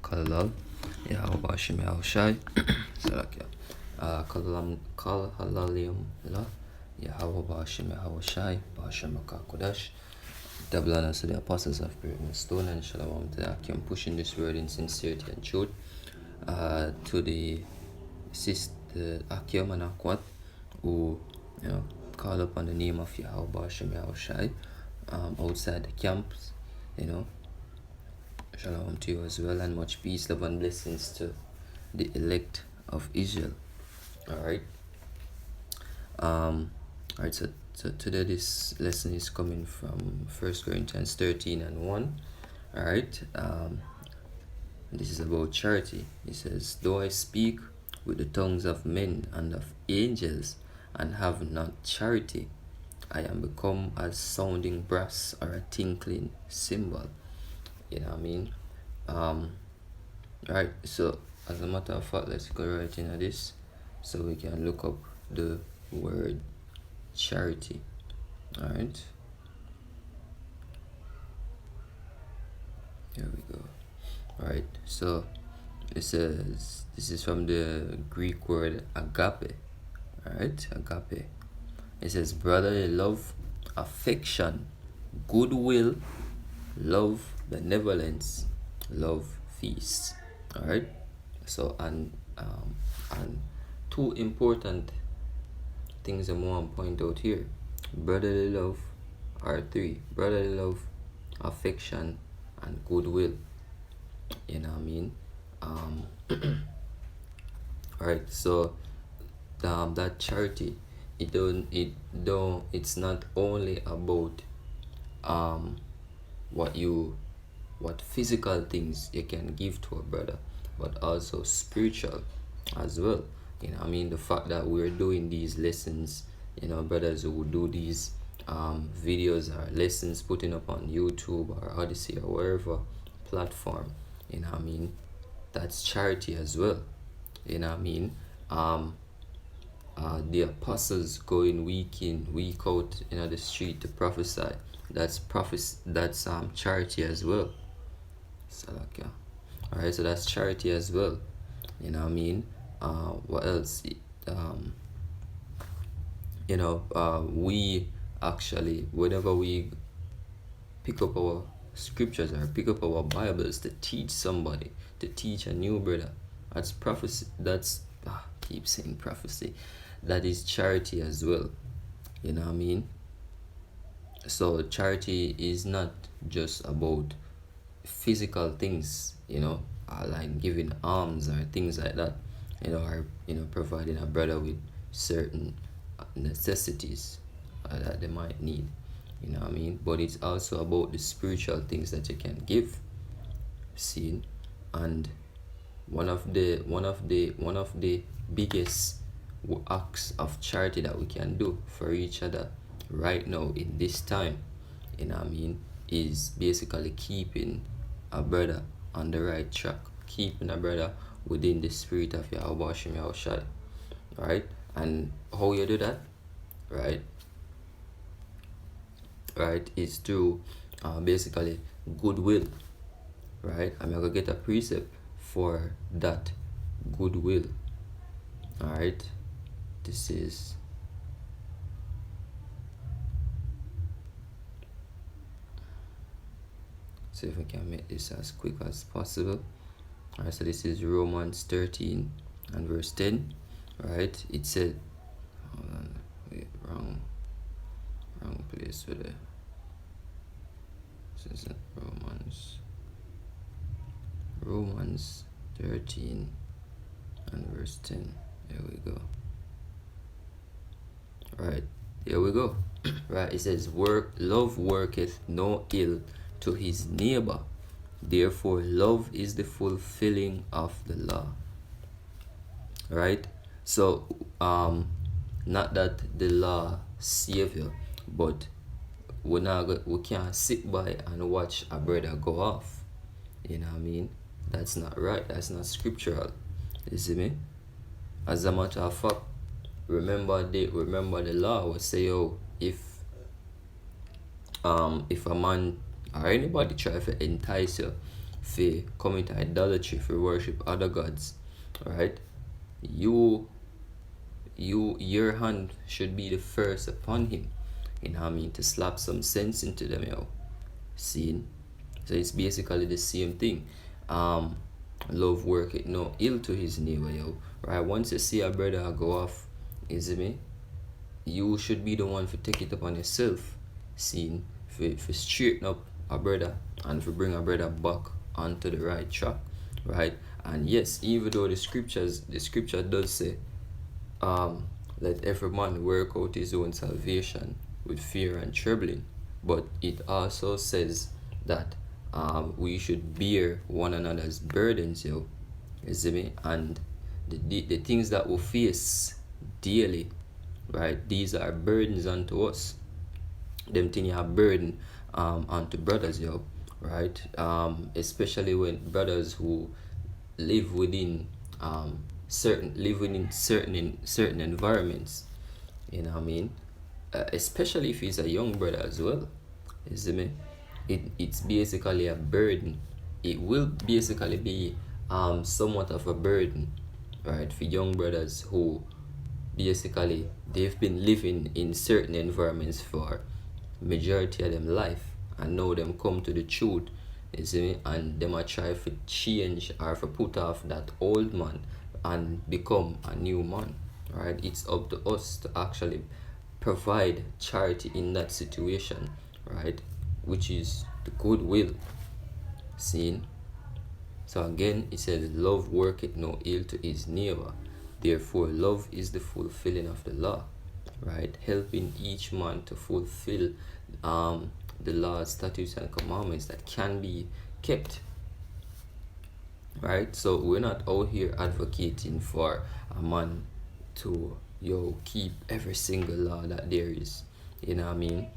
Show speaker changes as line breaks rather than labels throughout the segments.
Kalal, Yahweh Hashem Yahushai, Salakia, Kal Halalium La, Yahweh Hashem Yahushai, Hashem Kodash, Dablanas to the apostles of Spirit and Stone, and Shalom to the Akim, pushing this word in sincerity and truth, to the sister Akim and Akwat, who, call upon the name of Yahweh Hashem Yahushai, outside the camps, Shalom to you as well, and much peace, love, and blessings to the elect of Israel. Alright. So today this lesson is coming from 1 Corinthians 13 and 1. Alright. This is about charity. It says, though I speak with the tongues of men and of angels and have not charity, I am become as sounding brass or a tinkling cymbal. You know what I mean? Right, so as a matter of fact, let's go right into this so we can look up the word charity. Alright, here we go. Alright, so it says, this is from the Greek word agape. Alright, agape. It says brotherly love, affection, goodwill, love, benevolence, love, feast. Alright, so and two important things I want to point out here: brotherly love, are three: brotherly love, affection, and goodwill. You know what I mean? Alright, so that charity, it's not only about what physical things you can give to a brother, but also spiritual as well. You know what I mean? The fact that we're doing these lessons, brothers who do these videos or lessons, putting up on YouTube or Odyssey or wherever platform, you know what I mean? That's charity as well. You know what I mean? The apostles going week in, week out the street to prophesy. That's charity as well. Salakia. Alright, so that's charity as well. You know what I mean? What else? We actually, whenever we pick up our scriptures or pick up our Bibles to teach somebody, to teach a new brother, that's prophecy. Keep saying prophecy. That is charity as well. You know what I mean? So charity is not just about physical things, like giving alms or things like that, or providing a brother with certain necessities that they might need. You know what I mean? But it's also about the spiritual things that you can give. See, and one of the biggest acts of charity that we can do for each other right now in this time, is basically keeping a brother on the right track, keeping a brother within the spirit of Yahweh Hashem Yahushai. Right? And how you do that, right, is through basically goodwill. Right? I'm gonna get a precept for that goodwill. Alright, this is see if we can make this as quick as possible. Alright, so this is Romans 13 and verse 10. Right, it said, hold on, wait, wrong place with it. This is Romans 13 and verse 10. There we go. Right, here we go. Right, it says, love worketh no ill to his neighbor, therefore love is the fulfilling of the law. Right, so not that the law save you, but we can't sit by and watch a brother go off. You know what I mean? That's not right. That's not scriptural. You see me? As a matter of fact, remember the law will say, if a man or anybody try to entice you for commit idolatry, for worship other gods, right? Your hand should be the first upon him. You know what I mean? To slap some sense into them, yo. Seeing? So it's basically the same thing. Love work it no ill to his neighbor, yo. Right? Once you see a brother go off, is it me? You should be the one to take it upon yourself. Seeing? For straighten up a brother and for bring a brother back onto the right track. Right? And yes, even though the scripture does say, let every man work out his own salvation with fear and trembling, but it also says that we should bear one another's burdens, yo. You see me? And the things that we face daily, right? These are burdens unto us. Them things are burden unto brothers, yo, right? Especially when brothers who live within certain environments, you know what I mean? Especially if he's a young brother as well. You see me? It's basically a burden. It will basically be somewhat of a burden, right, for young brothers who basically they've been living in certain environments for majority of them life, and now them come to the truth, you see me, and them are try to change or to put off that old man and become a new man, right? It's up to us to actually provide charity in that situation, right? Which is the goodwill. Seen? So again, it says, love worketh no ill to his neighbor. Therefore, love is the fulfilling of the law, right? Helping each man to fulfill the laws, statutes, and commandments that can be kept, right? So we're not out here advocating for a man to keep every single law that there is, you know what I mean?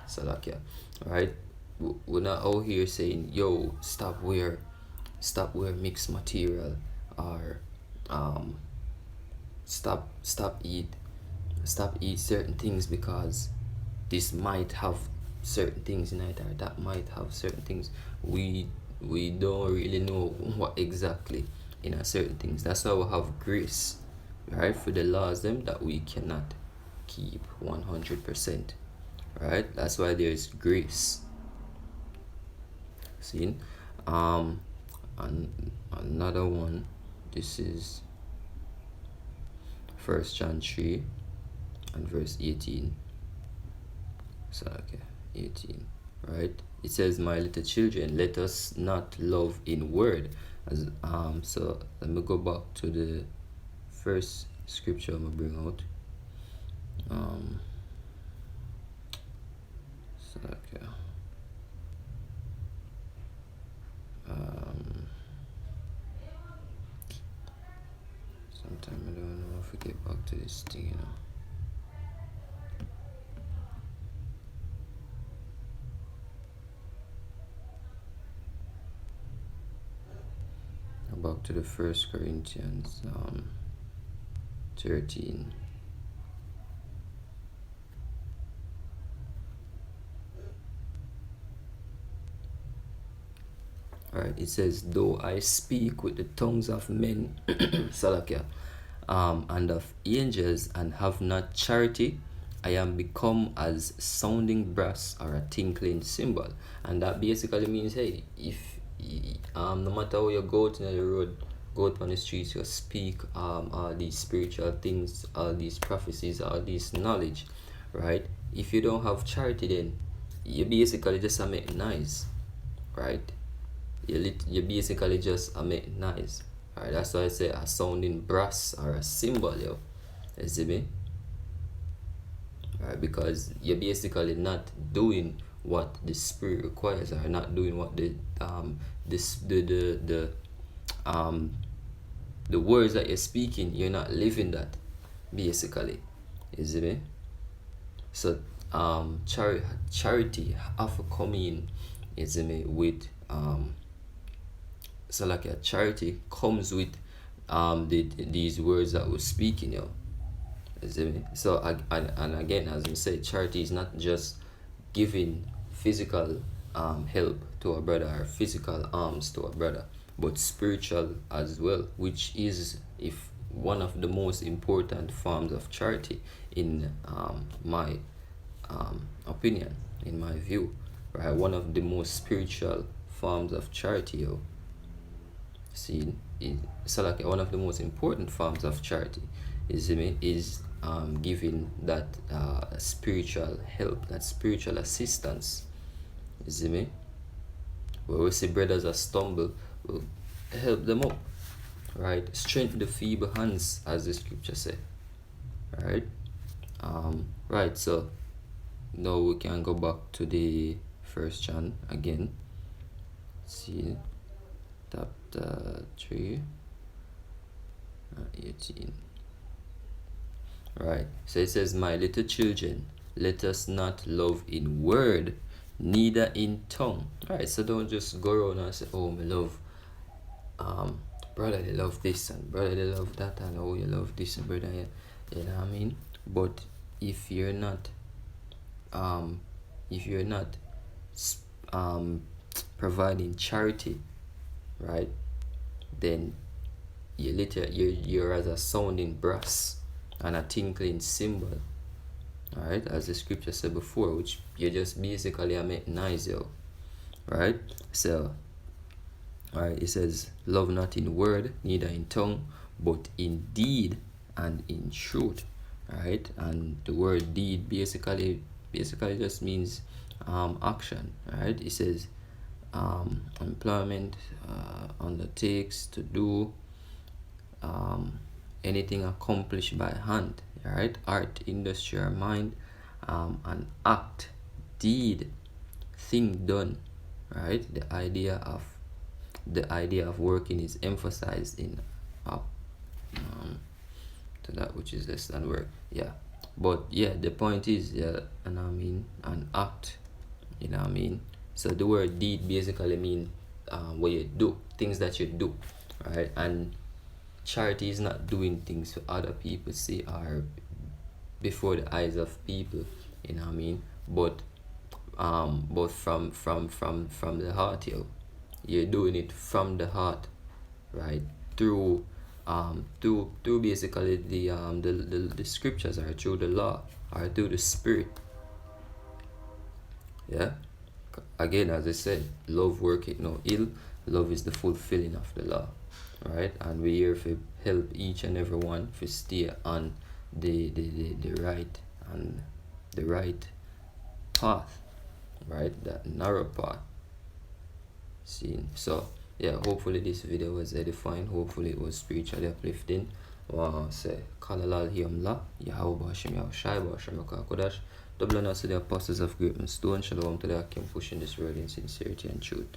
Salakia, right? We're not out here saying, yo, stop wear mixed material, or stop eat certain things because this might have certain things in it, or that might have certain things. We don't really know what exactly in a certain things. That's why we have grace, right, for the laws them that we cannot keep 100%, right? That's why there's grace. See, and another one, this is 1 John 3 and verse 18. So okay, 18, right? It says, my little children, let us not love in word. As so let me go back to the first scripture I'm gonna bring out. So okay. Sometimes I don't know if we get back to this thing, you know. Back to the 1 Corinthians 13. Alright, it says, though I speak with the tongues of men, Salakia, and of angels, and have not charity, I am become as sounding brass or a tinkling cymbal. And that basically means, hey, if no matter how you go out in the road, go out on the streets, you speak all these spiritual things, all these prophecies, all this knowledge, right? If you don't have charity, then you basically just make noise, right? You basically just make noise. Alright, that's why I say a sounding brass or a cymbal, yo. You see me? Alright, because you're basically not doing what the spirit requires, or not doing what the words that you're speaking, you're not living that, basically. You see me? So charity have to come in, you see me, with so like a charity comes with these words that we're speaking, yo. You see me? So and again, as we say, charity is not just giving physical help to a brother, or physical arms to a brother, but spiritual as well, which is, if one of the most important forms of charity in my opinion, in my view, right? One of the most spiritual forms of charity, see, so like one of the most important forms of charity is giving that spiritual help, that spiritual assistance. You see me? Where we see brothers that stumble, we'll help them up, right? Strengthen the feeble hands, as the scripture say, right? Right. So now we can go back to the 1 John again. See, chapter 3, 18. Right. So it says, "My little children, let us not love in word, neither in tongue." Right. So don't just go around and say, "Oh, me love brother, they love this, and brother, they love that, and oh, you love this, and brother, yeah." You know what I mean? But if you're not providing charity, right, then you're as a sounding brass and a tinkling cymbal, right, as the scripture said before, which you just basically make noise, right? So, all right, it says, "Love not in word, neither in tongue, but in deed and in truth." Right? And the word deed basically just means action, right? It says employment, undertakes, to do, anything accomplished by hand, right? Art, industry, or mind, an act, deed, thing done, right? The idea of working is emphasized in to that which is less than work. Yeah. But yeah, the point is, an act, you know what I mean? So the word deed basically mean what you do, things that you do, right? And charity is not doing things for other people see, or before the eyes of people, you know what I mean? But from the heart, you're doing it from the heart, right? Through basically the scriptures, or through the law, or through the spirit. Yeah. Again, as I said, love worketh no ill. Love is the fulfilling of the law, right? And we're here to help each and every one to stay on the right path, right? That narrow path. See, so yeah, hopefully this video was edifying. Hopefully it was spiritually uplifting. Say, Kalalal Hiyamla, Yahweh Hashem Yahushai, Hashem Kodash. Double honors to the apostles of Great and Stone. Shalom to the Akim pushing this word in sincerity and truth.